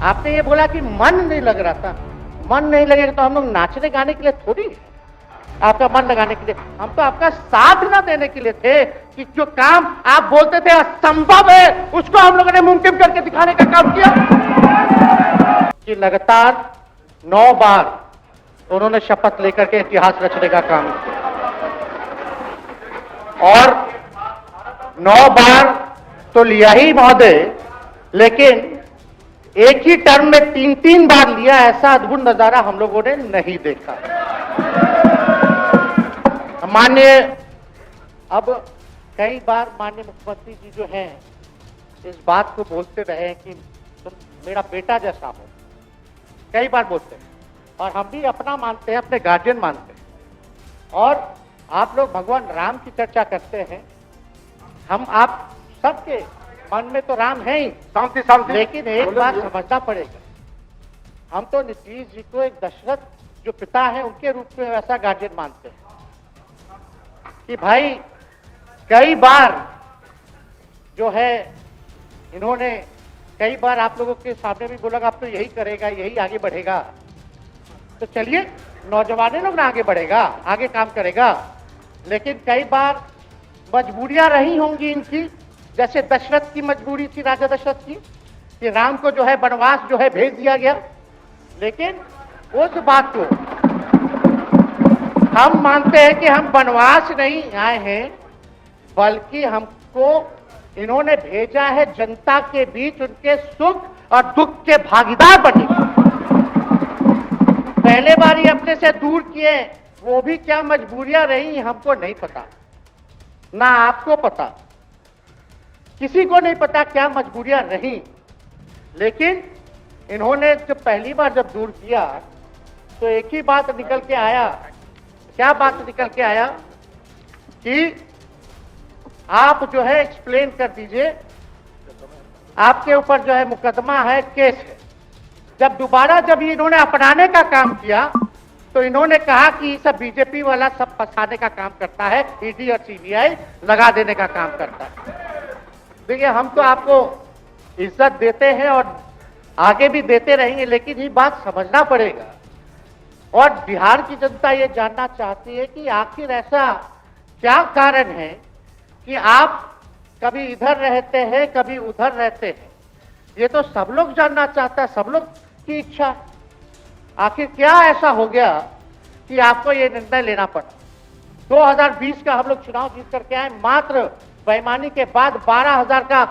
आपने ये बोला कि मन नहीं लग रहा था। मन नहीं लगेगा तो हम लोग नाचने गाने के लिए थोड़ी है, आपका मन लगाने के लिए। हम तो आपका साथ ना देने के लिए थे कि जो काम आप बोलते थे असंभव है उसको हम लोगों ने मुमकिन करके दिखाने का काम किया। कि लगातार 9 बार उन्होंने शपथ लेकर के इतिहास रचने का काम किया और 9 बार तो लिया ही महोदय, लेकिन एक ही टर्म में 3-3 बार लिया, ऐसा अद्भुत नजारा हम लोगों ने नहीं देखा। माननीय, अब कई बार माननीय मुख्यमंत्री जी जो हैं इस बात को बोलते रहे कि तुम मेरा बेटा जैसा हो, कई बार बोलते हैं और हम भी अपना मानते हैं, अपने गार्जियन मानते हैं। और आप लोग भगवान राम की चर्चा करते हैं, हम आप सबके मन में तो राम है ही, शांति, लेकिन एक बात समझना पड़ेगा, हम तो नीतीश जी को एक दशरथ जो पिता है उनके रूप में वैसा गार्जियन मानते हैं कि भाई कई बार जो है इन्होंने कई बार आप लोगों के सामने भी बोला आप तो यही करेगा, यही आगे बढ़ेगा, तो चलिए नौजवान लोग ना आगे बढ़ेगा, आगे काम करेगा। लेकिन कई बार मजबूरियां रही होंगी इनकी, जैसे दशरथ की मजबूरी थी, राजा दशरथ की, कि राम को जो है वनवास जो है भेज दिया गया। लेकिन उस बात को हम मानते हैं कि हम वनवास नहीं आए हैं, बल्कि हमको इन्होंने भेजा है जनता के बीच उनके सुख और दुख के भागीदार बने। पहले बार ये अपने से दूर किए, वो भी क्या मजबूरियां रही हमको नहीं पता, ना आपको पता, किसी को नहीं पता क्या मजबूरियां रही। लेकिन इन्होंने जब पहली बार जब दूर किया तो एक ही बात निकल के आया, क्या बात निकल के आया कि आप जो है एक्सप्लेन कर दीजिए, आपके ऊपर जो है मुकदमा है, केस है। जब दोबारा जब इन्होंने अपनाने का काम किया तो इन्होंने कहा कि सब बीजेपी वाला सब फंसाने का काम करता है, ईडी और सीबीआई लगा देने का काम करता है। देखिए हम तो आपको इज्जत देते हैं और आगे भी देते रहेंगे, लेकिन ये बात समझना पड़ेगा। और बिहार की जनता ये जानना चाहती है कि आखिर ऐसा क्या कारण है कि आप कभी इधर रहते हैं, कभी उधर रहते हैं। ये तो सब लोग जानना चाहता है, सब लोग की इच्छा। आखिर क्या ऐसा हो गया कि आपको ये निर्णय लेना पड़ा। 2020 का हम लोग चुनाव जीत करके आए, मात्र बेईमानी के बाद 12,000 का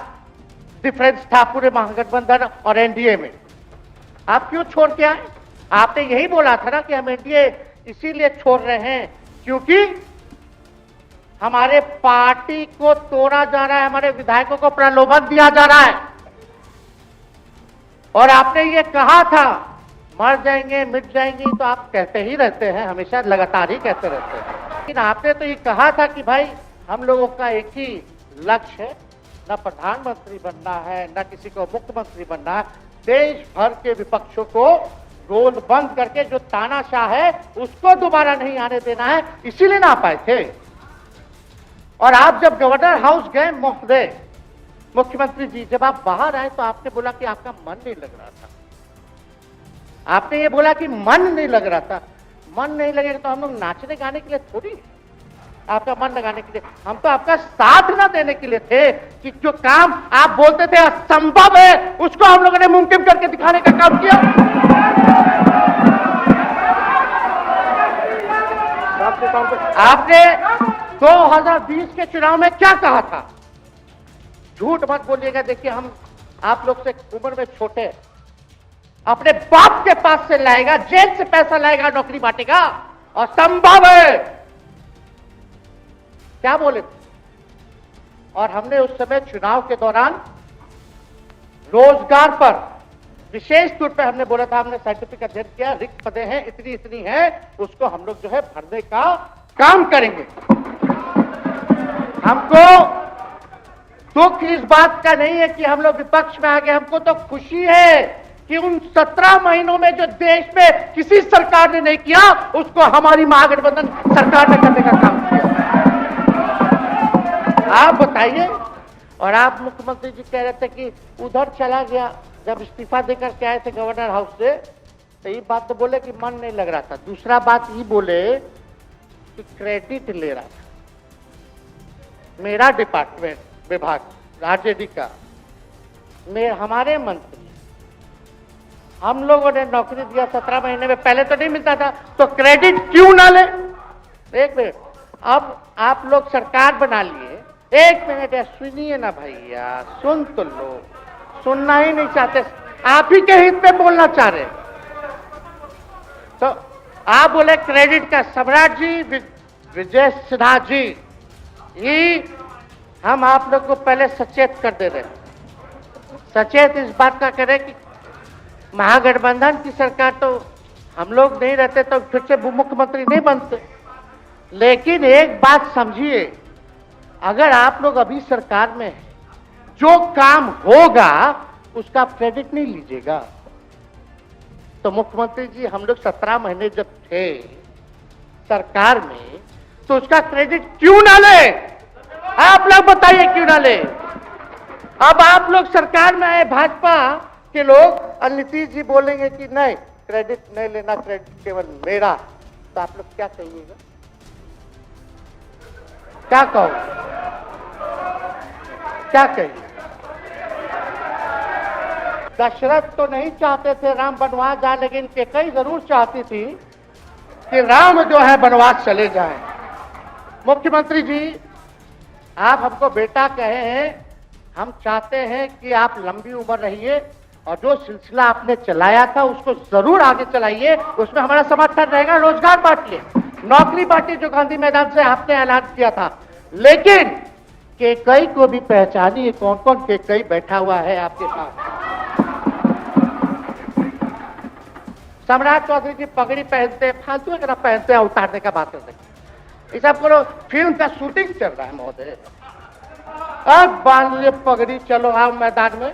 डिफरेंस था पूरे महागठबंधन और एनडीए में। आप क्यों छोड़ के आए? आपने यही बोला था ना कि हम एनडीए इसीलिए छोड़ रहे हैं क्योंकि हमारे पार्टी को तोड़ा जा रहा है, हमारे विधायकों को प्रलोभन दिया जा रहा है। और आपने ये कहा था मर जाएंगे, मिट जाएंगे, तो आप कहते ही रहते हैं, हमेशा लगातार ही कहते रहते हैं। लेकिन आपने तो ये कहा था कि भाई हम लोगों का एक ही लक्ष्य है, न प्रधानमंत्री बनना है, न किसी को मुख्यमंत्री बनना है, देश भर के विपक्षों को रोल बंद करके जो तानाशाह है उसको दोबारा नहीं आने देना है, इसीलिए ना आ पाए थे। और आप जब गवर्नर हाउस गए महोदय, मुख्यमंत्री जी, जब आप बाहर आए तो आपने बोला कि आपका मन नहीं लग रहा था। आपने ये बोला कि मन नहीं लग रहा था। मन नहीं लगेगा तो हम लोग नाचने गाने के लिए थोड़ी है, आपका मन लगाने के लिए। हम तो आपका साथ ना देने के लिए थे कि जो काम आप बोलते थे असंभव है उसको हम लोगों ने मुमकिन करके दिखाने का काम किया। आपने 2020 के चुनाव में क्या कहा था? झूठ मत बोलिएगा। देखिए हम आप लोग से उम्र में छोटे हैं, अपने बाप के पास से लाएगा, जेल से पैसा लाएगा, नौकरी बांटेगा, और संभव है, क्या बोले थे? और हमने उस समय चुनाव के दौरान रोजगार पर विशेष तौर पे हमने बोला था, हमने साइंटिफिक अध्ययन किया, रिक्त पदे हैं इतनी इतनी है, उसको हम लोग जो है भरने का काम करेंगे। हमको दुख इस बात का नहीं है कि हम लोग विपक्ष में आ गए, हमको तो खुशी है कि उन 17 महीनों में जो देश में किसी सरकार ने नहीं किया उसको हमारी महागठबंधन सरकार ने करने का काम किया। आप बताइए। और आप मुख्यमंत्री जी कह रहे थे कि उधर चला गया, जब इस्तीफा देकर के आए थे गवर्नर हाउस से, तो ये बात तो बोले कि मन नहीं लग रहा था। दूसरा बात ये बोले कि क्रेडिट ले रहा था मेरा डिपार्टमेंट, विभाग, आरजेडी का, हमारे मंत्री, हम लोगों ने नौकरी दिया 17 महीने में, पहले तो नहीं मिलता था, तो क्रेडिट क्यों ना ले? एक मिनट, अब आप लोग सरकार बना लिए, एक मिनट यार सुनिए ना भैया, सुन तो लो, सुनना ही नहीं चाहते, आप ही के हित में बोलना चाह रहे। तो आप बोले क्रेडिट का, सम्राट जी, विजय सिन्हा जी, ये हम आप लोग को पहले सचेत कर दे रहे, सचेत इस बात का करें कि महागठबंधन की सरकार तो हम लोग नहीं रहते तो फिर से मुख्यमंत्री नहीं बनते। लेकिन एक बात समझिए, अगर आप लोग अभी सरकार में हैं, जो काम होगा उसका क्रेडिट नहीं लीजिएगा। तो मुख्यमंत्री जी, हम लोग 17 महीने जब थे सरकार में, तो उसका क्रेडिट क्यों ना ले? आप लोग बताइए क्यों ना ले? अब आप लोग सरकार में आए, भाजपा के लोग, और नीतीश जी बोलेंगे कि नहीं क्रेडिट नहीं लेना, क्रेडिट केवल मेरा, तो आप लोग क्या कहिएगा? क्या कहो, क्या कहिए? दशरथ तो नहीं चाहते थे राम वनवास जाए, लेकिन कैकेयी जरूर चाहती थी कि राम जो है वनवास चले जाएं। मुख्यमंत्री जी, आप हमको बेटा कहे हैं, हम चाहते हैं कि आप लंबी उम्र रहिए और जो सिलसिला आपने चलाया था उसको जरूर आगे चलाइए, उसमें हमारा समर्थन रहेगा। रोजगार बांटिए, नौकरी बांटिए, जो गांधी मैदान से आपने ऐलान किया था। लेकिन कैकेयी को भी पहचानिए, कौन कौन कैकेयी बैठा हुआ है आपके साथ। सम्राट चौधरी जी पगड़ी पहनते, फालतू अगर पहनते हैं, उतारने का बात कर सकते, ये सब करो, फिल्म का शूटिंग चल रहा है महोदय, अब बांध लिए पगड़ी, चलो आओ मैदान में,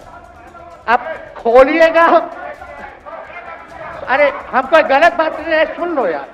अब खोलिएगा। अरे हम कोई गलत बात नहीं है, सुन लो यार।